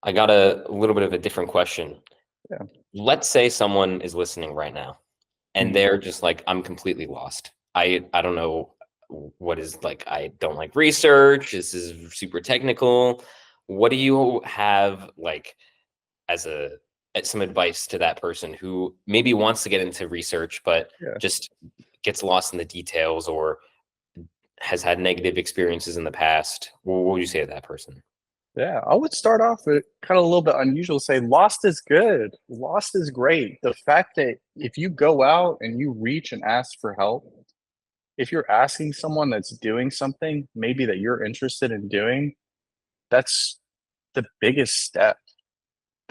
I got a little bit of a different question. Yeah. Let's say someone is listening right now and Mhm. they're just like, I'm completely lost. I don't know what is like, I don't like research. This is super technical. What do you have like as some advice to that person who maybe wants to get into research, but Yeah. just gets lost in the details or has had negative experiences in the past? What would you say to that person? Yeah. I would start off with kind of a little bit unusual, say lost is good. Lost is great. The fact that if you go out and you reach and ask for help, if you're asking someone that's doing something maybe that you're interested in doing, that's the biggest step.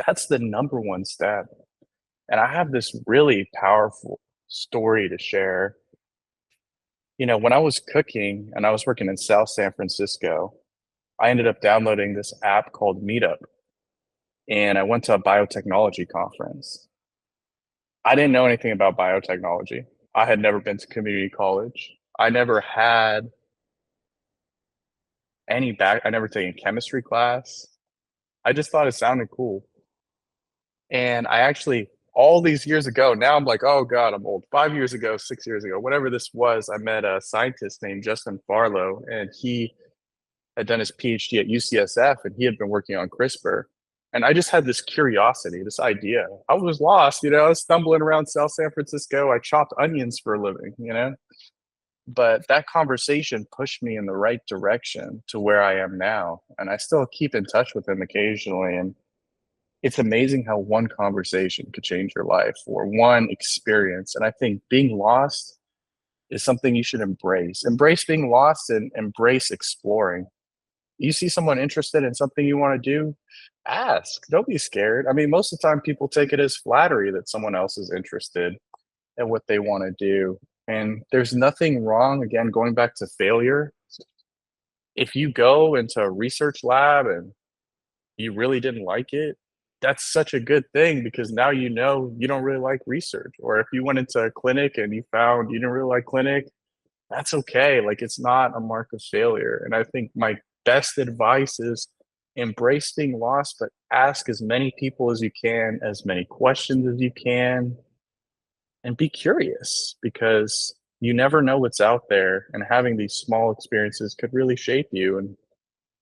That's the number one step. And I have this really powerful story to share. When I was cooking and I was working in South San Francisco, I ended up downloading this app called Meetup, and I went to a biotechnology conference. I didn't know anything about biotechnology. I had never been to community college. I never had I never taken chemistry class. I just thought it sounded cool. And I actually, all these years ago, now I'm like, oh God, I'm old. 5 years ago, 6 years ago, whatever this was, I met a scientist named Justin Farlow, and he had done his PhD at UCSF, and he had been working on CRISPR. And I just had this curiosity, this idea. I was lost, I was stumbling around South San Francisco. I chopped onions for a living. But that conversation pushed me in the right direction to where I am now. And I still keep in touch with him occasionally. And it's amazing how one conversation could change your life or one experience. And I think being lost is something you should embrace. Embrace being lost and embrace exploring. You see someone interested in something you want to do, ask. Don't be scared. I mean, most of the time people take it as flattery that someone else is interested in what they want to do. And there's nothing wrong, again, going back to failure. If you go into a research lab and you really didn't like it, that's such a good thing because now you don't really like research. Or if you went into a clinic and you found you didn't really like clinic, that's okay. Like it's not a mark of failure. And I think my best advice is embrace being lost, but ask as many people as you can, as many questions as you can, and be curious because you never know what's out there. And having these small experiences could really shape you. And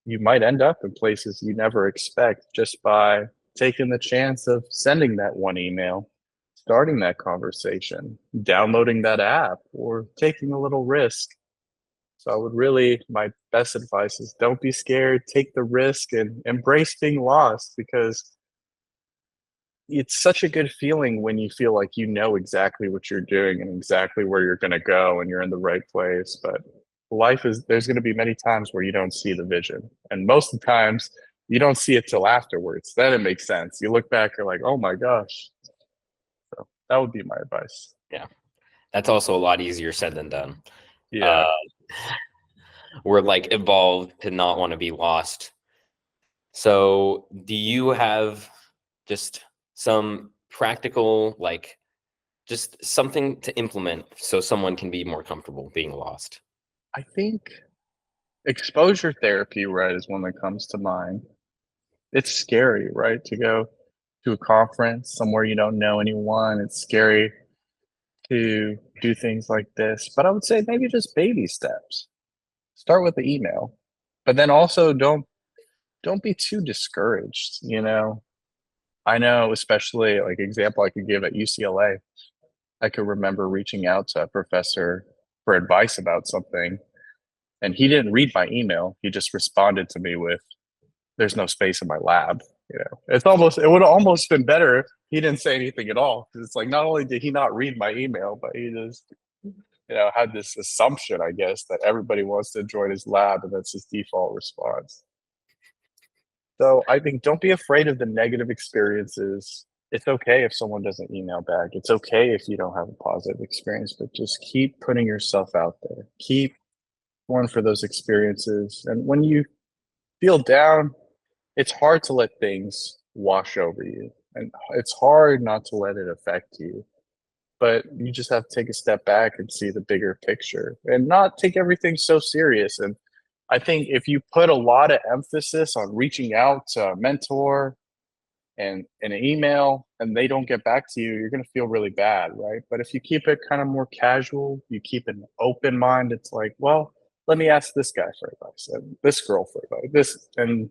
you might end up in places you never expect just by taking the chance of sending that one email, starting that conversation, downloading that app, or taking a little risk. So I would really, my best advice is don't be scared, take the risk and embrace being lost because it's such a good feeling when you feel like you know exactly what you're doing and exactly where you're going to go and you're in the right place. But there's going to be many times where you don't see the vision. And most of the times you don't see it till afterwards. Then it makes sense. You look back, you're like, oh my gosh. So that would be my advice. Yeah, that's also a lot easier said than done. Uh, Yeah. we're like evolved to not want to be lost. So, do you have just some practical, like, just something to implement so someone can be more comfortable being lost? I think exposure therapy, right, is one that comes to mind. It's scary, right, to go to a conference somewhere you don't know anyone. It's scary to do things like this, but I would say maybe just baby steps. Start with the email, but then also don't be too discouraged. I know, especially like example I could give at UCLA, I could remember reaching out to a professor for advice about something, and he didn't read my email. He just responded to me with, "There's no space in my lab." It would have almost been better if he didn't say anything at all. Because it's like not only did he not read my email, but he just had this assumption, I guess, that everybody wants to join his lab, and that's his default response. So I think don't be afraid of the negative experiences. It's okay if someone doesn't email back. It's okay if you don't have a positive experience, but just keep putting yourself out there. Keep going for those experiences. And when you feel down, it's hard to let things wash over you. And it's hard not to let it affect you. But you just have to take a step back and see the bigger picture and not take everything so serious. And I think if you put a lot of emphasis on reaching out to a mentor, and in an email and they don't get back to you, you're going to feel really bad, right? But if you keep it kind of more casual, you keep an open mind, it's like, well, let me ask this guy for advice and this girl for advice, this, and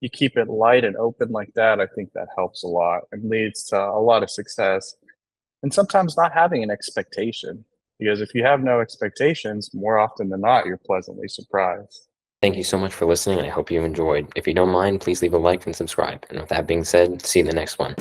you keep it light and open like that. I think that helps a lot and leads to a lot of success. And sometimes not having an expectation, because if you have no expectations, more often than not, you're pleasantly surprised. Thank you so much for listening. I hope you enjoyed. If you don't mind, please leave a like and subscribe. And with that being said, see you in the next one.